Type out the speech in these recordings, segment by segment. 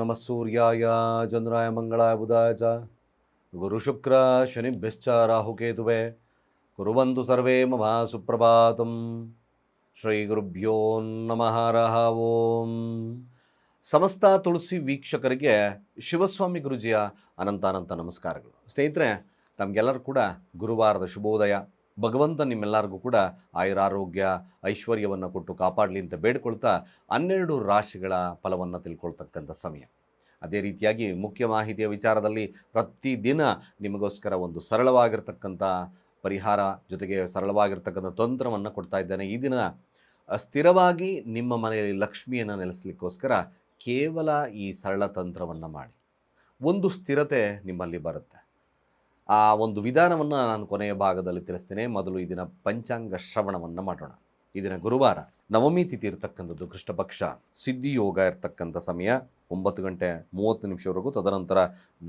ನಮಃ ಸೂರ್ಯಾಯ ಚಂದ್ರಾಯ ಮಂಗಳಾಯ ಬುಧಾಯ ಚ ಗುರುಶುಕ್ರ ಶನಿಭ್ಯಶ್ಚ ರಾಹುಕೇತುವೆ ಕುರುವಂತು ಸರ್ವೇ ಮಮ ಸುಪ್ರಭಾತಂ. ಶ್ರೀ ಗುರುಭ್ಯೋ ನಮಃ ಹರಃ ಓಂ. ಸಮಸ್ತ ತುಳಸಿ ವೀಕ್ಷಕರಿಗೆ ಶಿವಸ್ವಾಮಿ ಗುರುಜಿಯ ಅನಂತಾನಂತ ನಮಸ್ಕಾರಗಳು. ಸ್ನೇಹಿತರೆ, ತಮಗೆಲ್ಲರೂ ಕೂಡ ಗುರುವಾರದ ಶುಭೋದಯ. ಭಗವಂತ ನಿಮ್ಮೆಲ್ಲರಿಗೂ ಕೂಡ ಆಯುರಾರೋಗ್ಯ ಐಶ್ವರ್ಯವನ್ನು ಕೊಟ್ಟು ಕಾಪಾಡಲಿ ಅಂತ ಬೇಡ್ಕೊಳ್ತಾ 12 ರಾಶಿಗಳ ಫಲವನ್ನು ತಿಳ್ಕೊಳ್ತಕ್ಕಂಥ ಸಮಯ. ಅದೇ ರೀತಿಯಾಗಿ ಮುಖ್ಯ ಮಾಹಿತಿಯ ವಿಚಾರದಲ್ಲಿ ಪ್ರತಿದಿನ ನಿಮಗೋಸ್ಕರ ಒಂದು ಸರಳವಾಗಿರ್ತಕ್ಕಂಥ ಪರಿಹಾರ ಜೊತೆಗೆ ಸರಳವಾಗಿರ್ತಕ್ಕಂಥ ತಂತ್ರವನ್ನು ಕೊಡ್ತಾ ಇದ್ದೇನೆ. ಈ ದಿನ ಸ್ಥಿರವಾಗಿ ನಿಮ್ಮ ಮನೆಯಲ್ಲಿ ಲಕ್ಷ್ಮಿಯನ್ನು ನೆಲೆಸಲಿಕ್ಕೋಸ್ಕರ ಕೇವಲ ಈ ಸರಳ ತಂತ್ರವನ್ನು ಮಾಡಿ ಒಂದು ಸ್ಥಿರತೆ ನಿಮ್ಮಲ್ಲಿ ಬರುತ್ತೆ. ಆ ಒಂದು ವಿಧಾನವನ್ನು ನಾನು ಕೊನೆಯ ಭಾಗದಲ್ಲಿ ತಿಳಿಸ್ತೇನೆ. ಮೊದಲು ಈ ದಿನ ಪಂಚಾಂಗ ಶ್ರವಣವನ್ನು ಮಾಡೋಣ. ಈ ದಿನ ಗುರುವಾರ, ನವಮಿ ತಿಥಿ ಇರತಕ್ಕಂಥದ್ದು, ಕೃಷ್ಣ ಪಕ್ಷ, ಸಿದ್ಧಿ ಯೋಗ ಇರತಕ್ಕಂಥ ಸಮಯ 9:30 ತದನಂತರ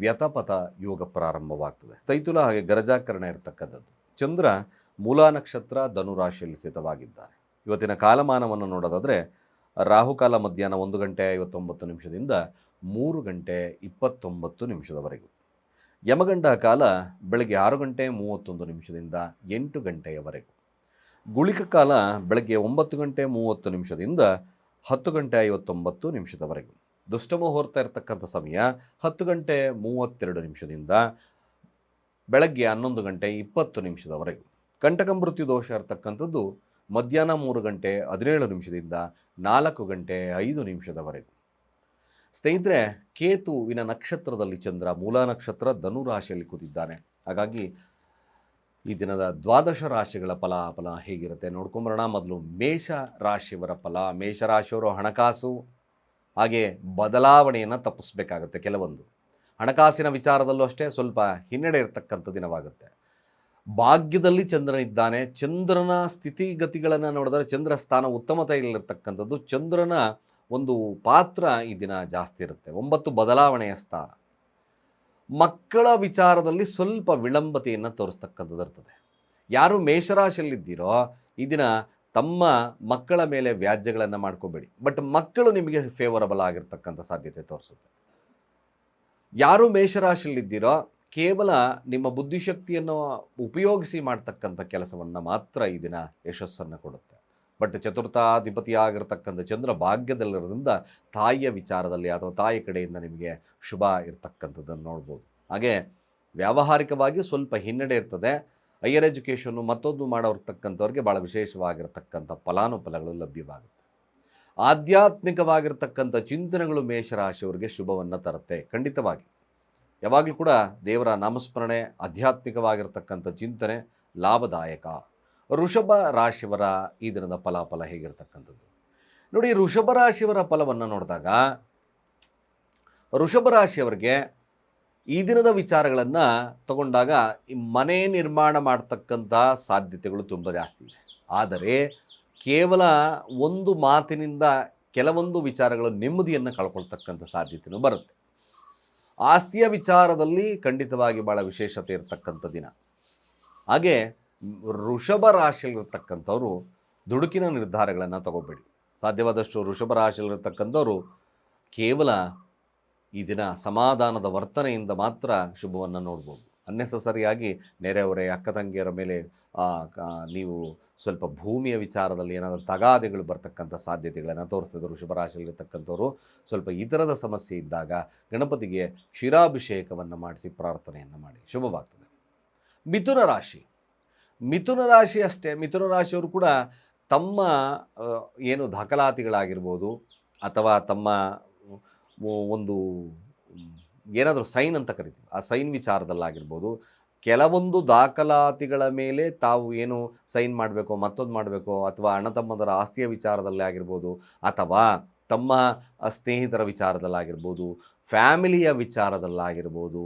ವ್ಯತಪಥ ಯೋಗ ಪ್ರಾರಂಭವಾಗ್ತದೆ. ತೈತುಲ ಹಾಗೆ ಗರಜಾಕರಣ ಇರತಕ್ಕಂಥದ್ದು. ಚಂದ್ರ ಮೂಲಾ ನಕ್ಷತ್ರ ಧನುರಾಶಿಯಲ್ಲಿ ಸ್ಥಿತವಾಗಿದ್ದಾನೆ. ಇವತ್ತಿನ ಕಾಲಮಾನವನ್ನು ನೋಡೋದಾದರೆ ರಾಹುಕಾಲ ಮಧ್ಯಾಹ್ನ 1:59 3:29 ಯಮಗಂಡ ಕಾಲ ಬೆಳಗ್ಗೆ 6:31 8 ಗಂಟೆಯವರೆಗೂ. ಗುಳಿಕ ಕಾಲ ಬೆಳಗ್ಗೆ 9:30 10:59 ದುಷ್ಟಮುಹೂರ್ತ ಇರತಕ್ಕಂಥ ಸಮಯ 10:32 ಬೆಳಗ್ಗೆ 11:20 ಕಂಟಕ ಮೃತ್ಯು ದೋಷ ಇರತಕ್ಕಂಥದ್ದು ಮಧ್ಯಾಹ್ನ 3:17 4:05 ಸ್ನೇಹಿತರೆ, ಕೇತುವಿನ ನಕ್ಷತ್ರದಲ್ಲಿ ಚಂದ್ರ ಮೂಲಾ ನಕ್ಷತ್ರ ಧನುರಾಶಿಯಲ್ಲಿ ಕೂತಿದ್ದಾನೆ. ಹಾಗಾಗಿ ಈ ದಿನದ 12 ರಾಶಿಗಳ ಫಲಾಫಲ ಹೇಗಿರುತ್ತೆ ನೋಡ್ಕೊಂಬರೋಣ. ಮೊದಲು ಮೇಷ ರಾಶಿಯವರ ಫಲ. ಮೇಷರಾಶಿಯವರು ಹಣಕಾಸು ಹಾಗೆ ಬದಲಾವಣೆಯನ್ನು ತಪ್ಪಿಸ್ಬೇಕಾಗುತ್ತೆ. ಕೆಲವೊಂದು ಹಣಕಾಸಿನ ವಿಚಾರದಲ್ಲೂ ಅಷ್ಟೇ ಸ್ವಲ್ಪ ಹಿನ್ನಡೆ ಇರತಕ್ಕಂಥ ದಿನವಾಗುತ್ತೆ. ಭಾಗ್ಯದಲ್ಲಿ ಚಂದ್ರನಿದ್ದಾನೆ. ಚಂದ್ರನ ಸ್ಥಿತಿಗತಿಗಳನ್ನು ನೋಡಿದರೆ ಚಂದ್ರ ಸ್ಥಾನ ಉತ್ತಮತೆಯಲ್ಲಿರ್ತಕ್ಕಂಥದ್ದು. ಚಂದ್ರನ ಒಂದು ಪಾತ್ರ ಈ ದಿನ ಜಾಸ್ತಿ ಇರುತ್ತೆ. 9 ಬದಲಾವಣೆಯ ಸ್ಥಾನ. ಮಕ್ಕಳ ವಿಚಾರದಲ್ಲಿ ಸ್ವಲ್ಪ ವಿಳಂಬತೆಯನ್ನು ತೋರಿಸ್ತಕ್ಕಂಥದ್ದು ಇರ್ತದೆ. ಯಾರು ಮೇಷರಾಶಿಯಲ್ಲಿದ್ದೀರೋ ಈ ದಿನ ತಮ್ಮ ಮಕ್ಕಳ ಮೇಲೆ ವ್ಯಾಜ್ಯಗಳನ್ನು ಮಾಡ್ಕೋಬೇಡಿ. ಬಟ್ ಮಕ್ಕಳು ನಿಮಗೆ ಫೇವರಬಲ್ ಆಗಿರ್ತಕ್ಕಂಥ ಸಾಧ್ಯತೆ ತೋರಿಸುತ್ತೆ. ಯಾರು ಮೇಷರಾಶಿಯಲ್ಲಿದ್ದೀರೋ ಕೇವಲ ನಿಮ್ಮ ಬುದ್ಧಿಶಕ್ತಿಯನ್ನು ಉಪಯೋಗಿಸಿ ಮಾಡ್ತಕ್ಕಂಥ ಕೆಲಸವನ್ನು ಮಾತ್ರ ಈ ದಿನ ಯಶಸ್ಸನ್ನು ಕೊಡುತ್ತೆ. ಬಟ್ ಚತುರ್ಥಾಧಿಪತಿಯಾಗಿರ್ತಕ್ಕಂಥ ಚಂದ್ರ ಭಾಗ್ಯದಲ್ಲಿರೋದ್ರಿಂದ ತಾಯಿಯ ವಿಚಾರದಲ್ಲಿ ಅಥವಾ ತಾಯಿ ಕಡೆಯಿಂದ ನಿಮಗೆ ಶುಭ ಇರ್ತಕ್ಕಂಥದ್ದನ್ನು ನೋಡ್ಬೋದು. ಹಾಗೆ ವ್ಯಾವಹಾರಿಕವಾಗಿ ಸ್ವಲ್ಪ ಹಿನ್ನಡೆ ಇರ್ತದೆ. ಹೈಯರ್ ಎಜುಕೇಷನ್ನು ಮತ್ತೊಂದು ಮಾಡೋರ್ತಕ್ಕಂಥವ್ರಿಗೆ ಭಾಳ ವಿಶೇಷವಾಗಿರ್ತಕ್ಕಂಥ ಫಲಾನುಫಲಗಳು ಲಭ್ಯವಾಗುತ್ತೆ. ಆಧ್ಯಾತ್ಮಿಕವಾಗಿರ್ತಕ್ಕಂಥ ಚಿಂತನೆಗಳು ಮೇಷರಾಶಿಯವರಿಗೆ ಶುಭವನ್ನು ತರುತ್ತೆ. ಖಂಡಿತವಾಗಿ ಯಾವಾಗಲೂ ಕೂಡ ದೇವರ ನಾಮಸ್ಮರಣೆ, ಆಧ್ಯಾತ್ಮಿಕವಾಗಿರ್ತಕ್ಕಂಥ ಚಿಂತನೆ ಲಾಭದಾಯಕ. ವೃಷಭ ರಾಶಿಯವರ ಈ ದಿನದ ಫಲಾಫಲ ಹೇಗಿರ್ತಕ್ಕಂಥದ್ದು ನೋಡಿ. ವೃಷಭ ರಾಶಿಯವರ ಫಲವನ್ನು ನೋಡಿದಾಗ ವೃಷಭ ರಾಶಿಯವರಿಗೆ ಈ ದಿನದ ವಿಚಾರಗಳನ್ನು ತಗೊಂಡಾಗ ಈ ಮನೆ ನಿರ್ಮಾಣ ಮಾಡ್ತಕ್ಕಂಥ ಸಾಧ್ಯತೆಗಳು ತುಂಬ ಜಾಸ್ತಿ ಇದೆ. ಆದರೆ ಕೇವಲ ಒಂದು ಮಾತಿನಿಂದ ಕೆಲವೊಂದು ವಿಚಾರಗಳು ನೆಮ್ಮದಿಯನ್ನು ಕಳ್ಕೊಳ್ತಕ್ಕಂಥ ಸಾಧ್ಯತೆಯೂ ಬರುತ್ತೆ. ಆಸ್ತಿಯ ವಿಚಾರದಲ್ಲಿ ಖಂಡಿತವಾಗಿ ಭಾಳ ವಿಶೇಷತೆ ಇರತಕ್ಕಂಥ ದಿನ. ಹಾಗೆ ವೃಷಭ ರಾಶಿಯಲ್ಲಿರ್ತಕ್ಕಂಥವ್ರು ದುಡುಕಿನ ನಿರ್ಧಾರಗಳನ್ನು ತಗೋಬೇಡಿ. ಸಾಧ್ಯವಾದಷ್ಟು ವೃಷಭ ರಾಶಿಯಲ್ಲಿರ್ತಕ್ಕಂಥವ್ರು ಕೇವಲ ಈ ದಿನ ಸಮಾಧಾನದ ವರ್ತನೆಯಿಂದ ಮಾತ್ರ ಶುಭವನ್ನು ನೋಡ್ಬೋದು. ಅನ್ನೆಸಸರಿಯಾಗಿ ನೆರೆಹೊರೆ ಅಕ್ಕ ತಂಗಿಯರ ಮೇಲೆ ನೀವು ಸ್ವಲ್ಪ ಭೂಮಿಯ ವಿಚಾರದಲ್ಲಿ ಏನಾದರೂ ತಗಾದೆಗಳು ಬರ್ತಕ್ಕಂಥ ಸಾಧ್ಯತೆಗಳನ್ನು ತೋರಿಸ್ತದೆ. ವೃಷಭ ರಾಶಿಯಲ್ಲಿರ್ತಕ್ಕಂಥವ್ರು ಸ್ವಲ್ಪ ಈ ಥರದ ಸಮಸ್ಯೆ ಇದ್ದಾಗ ಗಣಪತಿಗೆ ಕ್ಷೀರಾಭಿಷೇಕವನ್ನು ಮಾಡಿಸಿ ಪ್ರಾರ್ಥನೆಯನ್ನು ಮಾಡಿ ಶುಭವಾಗ್ತದೆ. ಮಿಥುನ ರಾಶಿ. ಮಿಥುನ ರಾಶಿ ಅಷ್ಟೇ. ಮಿಥುನ ರಾಶಿಯವರು ಕೂಡ ತಮ್ಮ ಏನು ದಾಖಲಾತಿಗಳಾಗಿರ್ಬೋದು ಅಥವಾ ತಮ್ಮ ಒಂದು ಏನಾದರೂ ಸೈನ್ ಅಂತ ಕರಿತೀವಿ, ಆ ಸೈನ್ ವಿಚಾರದಲ್ಲಾಗಿರ್ಬೋದು, ಕೆಲವೊಂದು ದಾಖಲಾತಿಗಳ ಮೇಲೆ ತಾವು ಏನು ಸೈನ್ ಮಾಡಬೇಕೋ ಮತ್ತೊಂದು ಮಾಡಬೇಕೋ ಅಥವಾ ಅಣ್ಣ ತಮ್ಮದರ ಆಸ್ತಿಯ ವಿಚಾರದಲ್ಲೇ ಆಗಿರ್ಬೋದು ಅಥವಾ ತಮ್ಮ ಸ್ನೇಹಿತರ ವಿಚಾರದಲ್ಲಾಗಿರ್ಬೋದು, ಫ್ಯಾಮಿಲಿಯ ವಿಚಾರದಲ್ಲಾಗಿರ್ಬೋದು,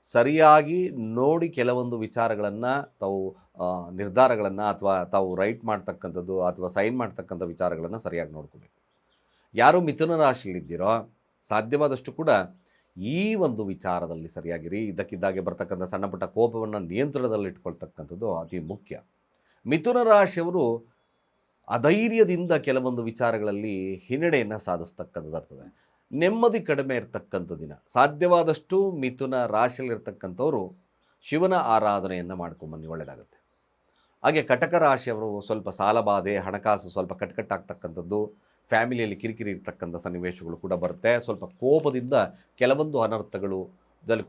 ಸರಿಯಾಗಿ ನೋಡಿ ಕೆಲವೊಂದು ವಿಚಾರಗಳನ್ನು ತಾವು ನಿರ್ಧಾರಗಳನ್ನು ಅಥವಾ ತಾವು ರೈಟ್ ಮಾಡ್ತಕ್ಕಂಥದ್ದು ಅಥವಾ ಸೈನ್ ಮಾಡ್ತಕ್ಕಂಥ ವಿಚಾರಗಳನ್ನು ಸರಿಯಾಗಿ ನೋಡ್ಕೋಬೇಕು. ಯಾರು ಮಿಥುನ ರಾಶಿಯಲ್ಲಿದ್ದೀರೋ ಸಾಧ್ಯವಾದಷ್ಟು ಕೂಡ ಈ ಒಂದು ವಿಚಾರದಲ್ಲಿ ಸರಿಯಾಗಿರಿ. ಇದ್ದಕ್ಕಿದ್ದಾಗೆ ಬರ್ತಕ್ಕಂಥ ಸಣ್ಣ ಪುಟ್ಟ ಕೋಪವನ್ನು ನಿಯಂತ್ರಣದಲ್ಲಿಟ್ಕೊಳ್ತಕ್ಕಂಥದ್ದು ಅತಿ ಮುಖ್ಯ. ಮಿಥುನ ರಾಶಿಯವರು ಅಧೈರ್ಯದಿಂದ ಕೆಲವೊಂದು ವಿಚಾರಗಳಲ್ಲಿ ಹಿನ್ನಡೆಯನ್ನು ಸಾಧಿಸ್ತಕ್ಕಂಥದ್ದು. ನೆಮ್ಮದಿ ಕಡಿಮೆ ಇರತಕ್ಕಂಥ ದಿನ. ಸಾಧ್ಯವಾದಷ್ಟು ಮಿಥುನ ರಾಶಿಯಲ್ಲಿರ್ತಕ್ಕಂಥವ್ರು ಶಿವನ ಆರಾಧನೆಯನ್ನು ಮಾಡ್ಕೊಂಬನ್ನಿ, ಒಳ್ಳೆಯದಾಗುತ್ತೆ. ಹಾಗೆ ಕಟಕ ರಾಶಿಯವರು ಸ್ವಲ್ಪ ಸಾಲಬಾಧೆ, ಹಣಕಾಸು ಸ್ವಲ್ಪ ಕಟ್ಕಟ್ಟಾಗ್ತಕ್ಕಂಥದ್ದು, ಫ್ಯಾಮಿಲಿಯಲ್ಲಿ ಕಿರಿಕಿರಿ ಇರ್ತಕ್ಕಂಥ ಸನ್ನಿವೇಶಗಳು ಕೂಡ ಬರುತ್ತೆ. ಸ್ವಲ್ಪ ಕೋಪದಿಂದ ಕೆಲವೊಂದು ಅನರ್ಥಗಳು,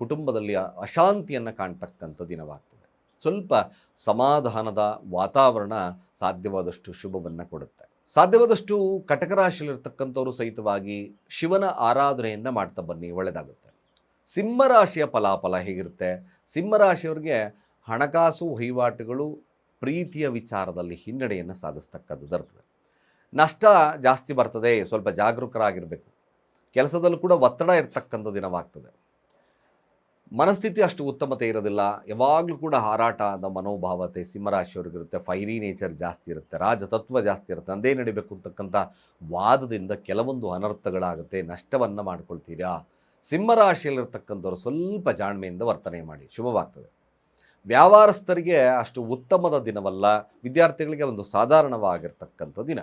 ಕುಟುಂಬದಲ್ಲಿ ಅಶಾಂತಿಯನ್ನು ಕಾಣ್ತಕ್ಕಂಥ ದಿನವಾಗ್ತದೆ. ಸ್ವಲ್ಪ ಸಮಾಧಾನದ ವಾತಾವರಣ ಸಾಧ್ಯವಾದಷ್ಟು ಶುಭವನ್ನು ಕೊಡುತ್ತೆ. ಸಾಧ್ಯವಾದಷ್ಟು ಕಟಕ ರಾಶಿಯಲ್ಲಿರ್ತಕ್ಕಂಥವರು ಸಹಿತವಾಗಿ ಶಿವನ ಆರಾಧನೆಯನ್ನು ಮಾಡ್ತಾ ಬನ್ನಿ, ಒಳ್ಳೆಯದಾಗುತ್ತೆ. ಸಿಂಹರಾಶಿಯ ಫಲಾಫಲ ಹೇಗಿರುತ್ತೆ? ಸಿಂಹರಾಶಿಯವರಿಗೆ ಹಣಕಾಸು ವಹಿವಾಟುಗಳು, ಪ್ರೀತಿಯ ವಿಚಾರದಲ್ಲಿ ಹಿನ್ನಡೆಯನ್ನು ಸಾಧಿಸ್ತಕ್ಕಂಥದ್ದು ಇರ್ತದೆ. ನಷ್ಟ ಜಾಸ್ತಿ ಬರ್ತದೆ, ಸ್ವಲ್ಪ ಜಾಗರೂಕರಾಗಿರಬೇಕು. ಕೆಲಸದಲ್ಲೂ ಕೂಡ ಒತ್ತಡ ಇರತಕ್ಕಂಥ ದಿನವಾಗ್ತದೆ. ಮನಸ್ಥಿತಿ ಅಷ್ಟು ಉತ್ತಮತೆ ಇರೋದಿಲ್ಲ, ಯಾವಾಗಲೂ ಕೂಡ ಹಾರಾಟದ ಮನೋಭಾವತೆ ಸಿಂಹರಾಶಿಯವ್ರಿಗಿರುತ್ತೆ. ಫೈರಿ ನೇಚರ್ ಜಾಸ್ತಿ ಇರುತ್ತೆ, ರಾಜತತ್ವ ಜಾಸ್ತಿ ಇರುತ್ತೆ. ಅಂದೇ ನಡಿಬೇಕು ಅಂತಕ್ಕಂಥ ವಾದದಿಂದ ಕೆಲವೊಂದು ಅನರ್ಥಗಳಾಗುತ್ತೆ, ನಷ್ಟವನ್ನು ಮಾಡ್ಕೊಳ್ತೀರಾ. ಸಿಂಹರಾಶಿಯಲ್ಲಿರ್ತಕ್ಕಂಥವ್ರು ಸ್ವಲ್ಪ ಜಾಣ್ಮೆಯಿಂದ ವರ್ತನೆ ಮಾಡಿ, ಶುಭವಾಗ್ತದೆ. ವ್ಯಾಪಾರಸ್ಥರಿಗೆ ಅಷ್ಟು ಉತ್ತಮದ ದಿನವಲ್ಲ, ವಿದ್ಯಾರ್ಥಿಗಳಿಗೆ ಒಂದು ಸಾಧಾರಣವಾಗಿರ್ತಕ್ಕಂಥ ದಿನ.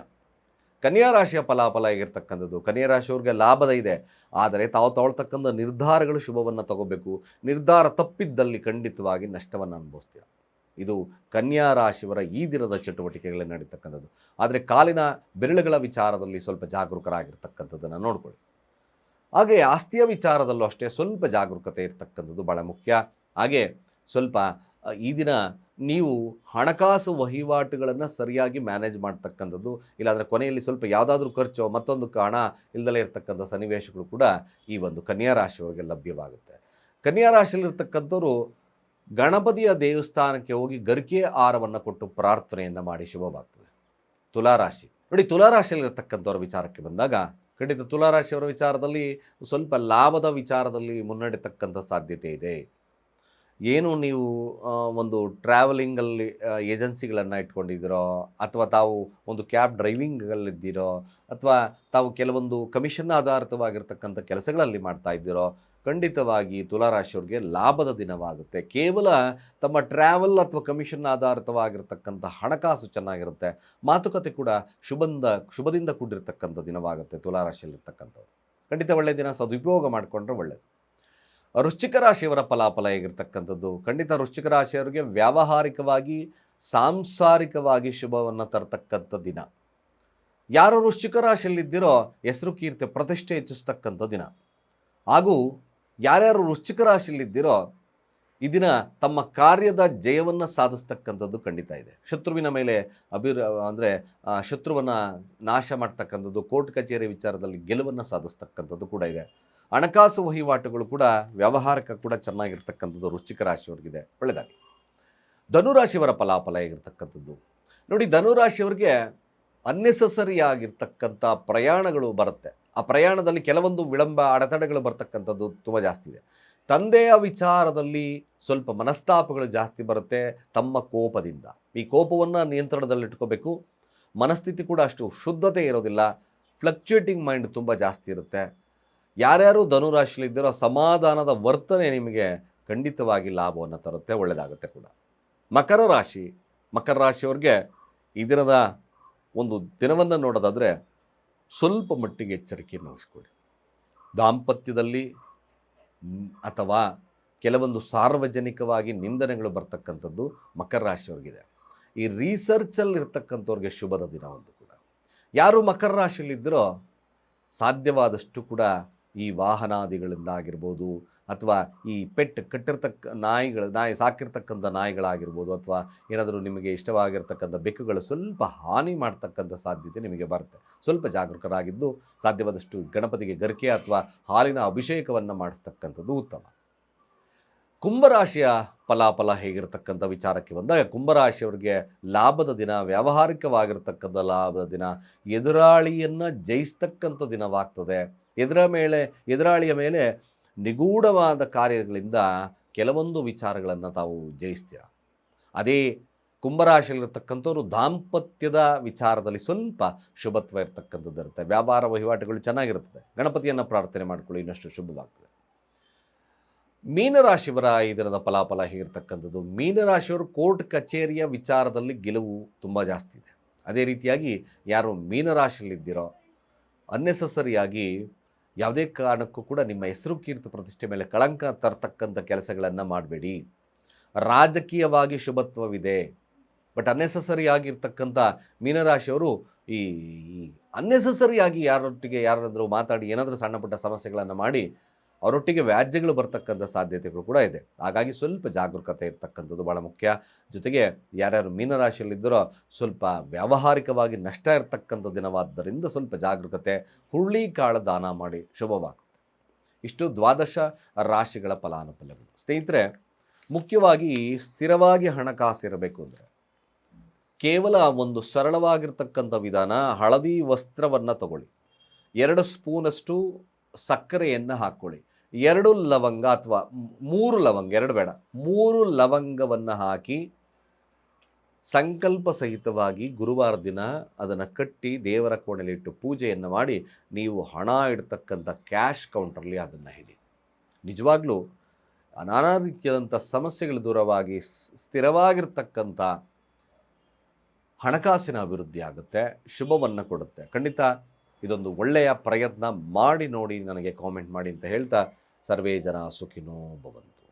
ಕನ್ಯಾ ರಾಶಿಯ ಫಲಾಫಲ ಹೇಗಿರ್ತಕ್ಕಂಥದ್ದು? ಕನ್ಯಾ ರಾಶಿಯವ್ರಿಗೆ ಲಾಭದ ಇದೆ, ಆದರೆ ತಾವು ತಗೊಳ್ತಕ್ಕಂಥ ನಿರ್ಧಾರಗಳು ಶುಭವನ್ನು ತಗೋಬೇಕು. ನಿರ್ಧಾರ ತಪ್ಪಿದ್ದಲ್ಲಿ ಖಂಡಿತವಾಗಿ ನಷ್ಟವನ್ನು ಅನುಭವಿಸ್ತೀರ. ಇದು ಕನ್ಯಾ ರಾಶಿಯವರ ಈ ದಿನದ ಚಟುವಟಿಕೆಗಳಲ್ಲಿ ನಡೀತಕ್ಕಂಥದ್ದು. ಆದರೆ ಕಾಲಿನ ಬೆರಳುಗಳ ವಿಚಾರದಲ್ಲಿ ಸ್ವಲ್ಪ ಜಾಗರೂಕರಾಗಿರ್ತಕ್ಕಂಥದ್ದನ್ನು ನೋಡ್ಕೊಳ್ಳಿ. ಹಾಗೆ ಆಸ್ತಿಯ ವಿಚಾರದಲ್ಲೂ ಅಷ್ಟೇ ಸ್ವಲ್ಪ ಜಾಗರೂಕತೆ ಇರತಕ್ಕಂಥದ್ದು ಭಾಳ ಮುಖ್ಯ. ಹಾಗೆ ಸ್ವಲ್ಪ ಈ ದಿನ ನೀವು ಹಣಕಾಸು ವಹಿವಾಟುಗಳನ್ನು ಸರಿಯಾಗಿ ಮ್ಯಾನೇಜ್ ಮಾಡ್ತಕ್ಕಂಥದ್ದು, ಇಲ್ಲಾಂದರೆ ಕೊನೆಯಲ್ಲಿ ಸ್ವಲ್ಪ ಯಾವುದಾದ್ರೂ ಖರ್ಚು, ಮತ್ತೊಂದು ಹಣ ಇಲ್ಲದಲೇ ಇರತಕ್ಕಂಥ ಸನ್ನಿವೇಶಗಳು ಕೂಡ ಈ ಒಂದು ಕನ್ಯಾ ರಾಶಿಯವರಿಗೆ ಲಭ್ಯವಾಗುತ್ತೆ. ಕನ್ಯಾ ರಾಶಿಯಲ್ಲಿರ್ತಕ್ಕಂಥವ್ರು ಗಣಪತಿಯ ದೇವಸ್ಥಾನಕ್ಕೆ ಹೋಗಿ ಗರಿಕೆ ಆಹಾರವನ್ನು ಕೊಟ್ಟು ಪ್ರಾರ್ಥನೆಯನ್ನು ಮಾಡಿ, ಶುಭವಾಗ್ತದೆ. ತುಲಾರಾಶಿ ನೋಡಿ, ತುಲಾರಾಶಿಯಲ್ಲಿರ್ತಕ್ಕಂಥವ್ರ ವಿಚಾರಕ್ಕೆ ಬಂದಾಗ ಖಂಡಿತ ತುಲಾರಾಶಿಯವರ ವಿಚಾರದಲ್ಲಿ ಸ್ವಲ್ಪ ಲಾಭದ ವಿಚಾರದಲ್ಲಿ ಮುನ್ನಡೆತಕ್ಕಂಥ ಸಾಧ್ಯತೆ ಇದೆ. ಏನು ನೀವು ಒಂದು ಟ್ರಾವೆಲಿಂಗಲ್ಲಿ ಏಜೆನ್ಸಿಗಳನ್ನು ಇಟ್ಕೊಂಡಿದ್ದೀರೋ, ಅಥವಾ ತಾವು ಒಂದು ಕ್ಯಾಬ್ ಡ್ರೈವಿಂಗಲ್ಲಿದ್ದೀರೋ, ಅಥವಾ ತಾವು ಕೆಲವೊಂದು ಕಮಿಷನ್ ಆಧಾರಿತವಾಗಿರ್ತಕ್ಕಂಥ ಕೆಲಸಗಳಲ್ಲಿ ಮಾಡ್ತಾ ಇದ್ದೀರೋ, ಖಂಡಿತವಾಗಿ ತುಲಾರಾಶಿಯವ್ರಿಗೆ ಲಾಭದ ದಿನವಾಗುತ್ತೆ. ಕೇವಲ ತಮ್ಮ ಟ್ರಾವೆಲ್ ಅಥವಾ ಕಮಿಷನ್ ಆಧಾರಿತವಾಗಿರ್ತಕ್ಕಂಥ ಹಣಕಾಸು ಚೆನ್ನಾಗಿರುತ್ತೆ. ಮಾತುಕತೆ ಕೂಡ ಶುಭದಿಂದ ಕೂಡಿರ್ತಕ್ಕಂಥ ದಿನವಾಗುತ್ತೆ ತುಲಾರಾಶಿಯಲ್ಲಿರ್ತಕ್ಕಂಥವ್ರು. ಖಂಡಿತ ಒಳ್ಳೆಯ ದಿನ, ಸದುಪಯೋಗ ಮಾಡಿಕೊಂಡ್ರೆ ಒಳ್ಳೆಯದು. ವೃಶ್ಚಿಕ ರಾಶಿಯವರ ಫಲಾಫಲ ಹೇಗಿರ್ತಕ್ಕಂಥದ್ದು? ಖಂಡಿತ ವೃಶ್ಚಿಕ ರಾಶಿಯವರಿಗೆ ವ್ಯಾವಹಾರಿಕವಾಗಿ, ಸಾಂಸಾರಿಕವಾಗಿ ಶುಭವನ್ನು ತರತಕ್ಕಂಥ ದಿನ. ಯಾರು ವೃಶ್ಚಿಕ ರಾಶಿಯಲ್ಲಿದ್ದೀರೋ ಹೆಸರು, ಕೀರ್ತಿ, ಪ್ರತಿಷ್ಠೆ ಹೆಚ್ಚಿಸ್ತಕ್ಕಂಥ ದಿನ. ಹಾಗೂ ಯಾರ್ಯಾರು ವೃಶ್ಚಿಕ ರಾಶಿಯಲ್ಲಿದ್ದೀರೋ ಈ ದಿನ ತಮ್ಮ ಕಾರ್ಯದ ಜಯವನ್ನು ಸಾಧಿಸ್ತಕ್ಕಂಥದ್ದು ಖಂಡಿತ ಇದೆ. ಶತ್ರುವಿನ ಮೇಲೆ ಶತ್ರುವನ್ನು ನಾಶ ಮಾಡ್ತಕ್ಕಂಥದ್ದು, ಕೋರ್ಟ್ ಕಚೇರಿ ವಿಚಾರದಲ್ಲಿ ಗೆಲುವನ್ನು ಸಾಧಿಸ್ತಕ್ಕಂಥದ್ದು ಕೂಡ ಇದೆ. ಹಣಕಾಸು ವಹಿವಾಟುಗಳು ಕೂಡ, ವ್ಯವಹಾರಕ್ಕೆ ಕೂಡ ಚೆನ್ನಾಗಿರ್ತಕ್ಕಂಥದ್ದು ವೃಶ್ಚಿಕ ರಾಶಿಯವರಿಗಿದೆ, ಒಳ್ಳೆಯದಾಗಿ. ಧನುರಾಶಿಯವರ ಫಲಾಫಲ ಹೇಗಿರ್ತಕ್ಕಂಥದ್ದು ನೋಡಿ, ಧನುರಾಶಿಯವರಿಗೆ ಅನ್ನೆಸೆಸರಿ ಆಗಿರ್ತಕ್ಕಂಥ ಪ್ರಯಾಣಗಳು ಬರುತ್ತೆ. ಆ ಪ್ರಯಾಣದಲ್ಲಿ ಕೆಲವೊಂದು ವಿಳಂಬ, ಅಡೆತಡೆಗಳು ಬರ್ತಕ್ಕಂಥದ್ದು ತುಂಬ ಜಾಸ್ತಿ ಇದೆ. ತಂದೆಯ ವಿಚಾರದಲ್ಲಿ ಸ್ವಲ್ಪ ಮನಸ್ತಾಪಗಳು ಜಾಸ್ತಿ ಬರುತ್ತೆ ತಮ್ಮ ಕೋಪದಿಂದ. ಈ ಕೋಪವನ್ನು ನಿಯಂತ್ರಣದಲ್ಲಿಟ್ಕೋಬೇಕು. ಮನಸ್ಥಿತಿ ಕೂಡ ಅಷ್ಟು ಶುದ್ಧತೆ ಇರೋದಿಲ್ಲ, ಫ್ಲಕ್ಚುಯೇಟಿಂಗ್ ಮೈಂಡ್ ತುಂಬ ಜಾಸ್ತಿ ಇರುತ್ತೆ. ಯಾರ್ಯಾರು ಧನುರಾಶಿಯಲ್ಲಿದ್ದರೋ ಸಮಾಧಾನದ ವರ್ತನೆ ನಿಮಗೆ ಖಂಡಿತವಾಗಿ ಲಾಭವನ್ನು ತರುತ್ತೆ, ಒಳ್ಳೆಯದಾಗುತ್ತೆ ಕೂಡ. ಮಕರ ರಾಶಿಯವ್ರಿಗೆ ಈ ದಿನದ ಒಂದು ದಿನವನ್ನು ನೋಡೋದಾದರೆ ಸ್ವಲ್ಪ ಮಟ್ಟಿಗೆ ಎಚ್ಚರಿಕೆಯನ್ನು ವಹಿಸ್ಕೊಳ್ಳಿ. ದಾಂಪತ್ಯದಲ್ಲಿ ಅಥವಾ ಕೆಲವೊಂದು ಸಾರ್ವಜನಿಕವಾಗಿ ನಿಂದನೆಗಳು ಬರ್ತಕ್ಕಂಥದ್ದು ಮಕರ ರಾಶಿಯವ್ರಿಗಿದೆ. ಈ ರಿಸರ್ಚಲ್ಲಿರ್ತಕ್ಕಂಥವ್ರಿಗೆ ಶುಭದ ದಿನ ಒಂದು ಕೂಡ. ಯಾರು ಮಕರ ರಾಶಿಯಲ್ಲಿದ್ದರೋ ಸಾಧ್ಯವಾದಷ್ಟು ಕೂಡ ಈ ವಾಹನಾದಿಗಳಿಂದ ಆಗಿರ್ಬೋದು, ಅಥವಾ ಈ ನಾಯಿ ಸಾಕಿರ್ತಕ್ಕಂಥ ನಾಯಿಗಳಾಗಿರ್ಬೋದು, ಅಥವಾ ಏನಾದರೂ ನಿಮಗೆ ಇಷ್ಟವಾಗಿರ್ತಕ್ಕಂಥ ಬೆಕ್ಕುಗಳು ಸ್ವಲ್ಪ ಹಾನಿ ಮಾಡ್ತಕ್ಕಂಥ ಸಾಧ್ಯತೆ ನಿಮಗೆ ಬರುತ್ತೆ. ಸ್ವಲ್ಪ ಜಾಗರೂಕರಾಗಿದ್ದು ಸಾಧ್ಯವಾದಷ್ಟು ಗಣಪತಿಗೆ ಗರಿಕೆ ಅಥವಾ ಹಾಲಿನ ಅಭಿಷೇಕವನ್ನು ಮಾಡಿಸ್ತಕ್ಕಂಥದ್ದು ಉತ್ತಮ. ಕುಂಭರಾಶಿಯ ಫಲಾಫಲ ಹೇಗಿರ್ತಕ್ಕಂಥ ವಿಚಾರಕ್ಕೆ ಬಂದಾಗ ಕುಂಭರಾಶಿಯವರಿಗೆ ಲಾಭದ ದಿನ, ವ್ಯಾವಹಾರಿಕವಾಗಿರ್ತಕ್ಕಂಥ ಲಾಭದ ದಿನ, ಎದುರಾಳಿಯನ್ನು ಜಯಿಸ್ತಕ್ಕಂಥ ದಿನವಾಗ್ತದೆ. ಎದುರಾಳಿಯ ಮೇಲೆ ನಿಗೂಢವಾದ ಕಾರ್ಯಗಳಿಂದ ಕೆಲವೊಂದು ವಿಚಾರಗಳನ್ನು ತಾವು ಜಯಿಸ್ತೀರ. ಅದೇ ಕುಂಭರಾಶಿಯಲ್ಲಿರ್ತಕ್ಕಂಥವ್ರು ದಾಂಪತ್ಯದ ವಿಚಾರದಲ್ಲಿ ಸ್ವಲ್ಪ ಶುಭತ್ವ ಇರ್ತಕ್ಕಂಥದ್ದು ಇರುತ್ತೆ. ವ್ಯಾಪಾರ ವಹಿವಾಟುಗಳು ಚೆನ್ನಾಗಿರ್ತದೆ. ಗಣಪತಿಯನ್ನು ಪ್ರಾರ್ಥನೆ ಮಾಡಿಕೊಳ್ಳಿ, ಇನ್ನಷ್ಟು ಶುಭವಾಗ್ತದೆ. ಮೀನರಾಶಿಯವರ ಈ ದಿನದ ಫಲಾಫಲ ಹೇಗಿರ್ತಕ್ಕಂಥದ್ದು? ಮೀನರಾಶಿಯವರು ಕೋರ್ಟ್ ಕಚೇರಿಯ ವಿಚಾರದಲ್ಲಿ ಗೆಲುವು ತುಂಬ ಜಾಸ್ತಿ ಇದೆ. ಅದೇ ರೀತಿಯಾಗಿ ಯಾರು ಮೀನರಾಶಿಯಲ್ಲಿದ್ದೀರೋ ಅನ್ನೆಸೆಸರಿಯಾಗಿ ಯಾವುದೇ ಕಾರಣಕ್ಕೂ ಕೂಡ ನಿಮ್ಮ ಹೆಸರು ಕೀರ್ತಿ ಪ್ರತಿಷ್ಠೆ ಮೇಲೆ ಕಳಂಕ ತರ್ತಕ್ಕಂಥ ಕೆಲಸಗಳನ್ನು ಮಾಡಬೇಡಿ. ರಾಜಕೀಯವಾಗಿ ಶುಭತ್ವವಿದೆ, ಬಟ್ ಅನ್ನೆಸೆಸರಿ ಆಗಿರ್ತಕ್ಕಂಥ ಮೀನರಾಶಿಯವರು ಈ ಅನ್ನೆಸೆಸರಿಯಾಗಿ ಯಾರೊಟ್ಟಿಗೆ ಮಾತಾಡಿ ಏನಾದರೂ ಸಣ್ಣ ಪುಟ್ಟ ಸಮಸ್ಯೆಗಳನ್ನು ಮಾಡಿ ಅವರೊಟ್ಟಿಗೆ ವ್ಯಾಜ್ಯಗಳು ಬರ್ತಕ್ಕಂಥ ಸಾಧ್ಯತೆಗಳು ಕೂಡ ಇದೆ. ಹಾಗಾಗಿ ಸ್ವಲ್ಪ ಜಾಗರೂಕತೆ ಇರ್ತಕ್ಕಂಥದ್ದು ಭಾಳ ಮುಖ್ಯ. ಜೊತೆಗೆ ಯಾರ್ಯಾರು ಮೀನರಾಶಿಯಲ್ಲಿದ್ದರೋ ಸ್ವಲ್ಪ ವ್ಯಾವಹಾರಿಕವಾಗಿ ನಷ್ಟ ಇರತಕ್ಕಂಥ ದಿನವಾದ್ದರಿಂದ ಸ್ವಲ್ಪ ಜಾಗರೂಕತೆ, ಹುರುಳಿಕಾಳು ದಾನ ಮಾಡಿ ಶುಭವಾಗುತ್ತೆ. ಇಷ್ಟು ದ್ವಾದಶ ರಾಶಿಗಳ ಫಲಾನುಫಲಗಳು. ಸ್ನೇಹಿತರೆ, ಮುಖ್ಯವಾಗಿ ಸ್ಥಿರವಾಗಿ ಹಣಕಾಸು ಇರಬೇಕು ಅಂದರೆ ಕೇವಲ ಒಂದು ಸರಳವಾಗಿರ್ತಕ್ಕಂಥ ವಿಧಾನ. ಹಳದಿ ವಸ್ತ್ರವನ್ನು ತಗೊಳ್ಳಿ, 2 ಸ್ಪೂನಷ್ಟು ಸಕ್ಕರೆಯನ್ನು ಹಾಕ್ಕೊಳ್ಳಿ, 2 ಲವಂಗ ಅಥವಾ 3 ಲವಂಗ, 2 ಬೇಡ 3 ಲವಂಗವನ್ನು ಹಾಕಿ ಸಂಕಲ್ಪ ಸಹಿತವಾಗಿ ಗುರುವಾರ ದಿನ ಅದನ್ನು ಕಟ್ಟಿ ದೇವರ ಕೋಣೆಯಲ್ಲಿಟ್ಟು ಪೂಜೆಯನ್ನು ಮಾಡಿ ನೀವು ಹಣ ಇಡ್ತಕ್ಕಂಥ ಕ್ಯಾಶ್ ಕೌಂಟರ್ಲಿ ಅದನ್ನು ಹಿಡಿ. ನಿಜವಾಗ್ಲೂ ನಾನಾ ರೀತಿಯಾದಂಥ ಸಮಸ್ಯೆಗಳು ದೂರವಾಗಿ ಸ್ಥಿರವಾಗಿರ್ತಕ್ಕಂಥ ಹಣಕಾಸಿನ ಅಭಿವೃದ್ಧಿ ಆಗುತ್ತೆ, ಶುಭವನ್ನು ಕೊಡುತ್ತೆ. ಖಂಡಿತ ಇದೊಂದು ಒಳ್ಳೆಯ ಪ್ರಯತ್ನ ಮಾಡಿ ನೋಡಿ, ನನಗೆ ಕಾಮೆಂಟ್ ಮಾಡಿ ಅಂತ ಹೇಳ್ತಾ ಸರ್ವೇ ಜನ ಸುಖಿನೋ ಭವಂತು.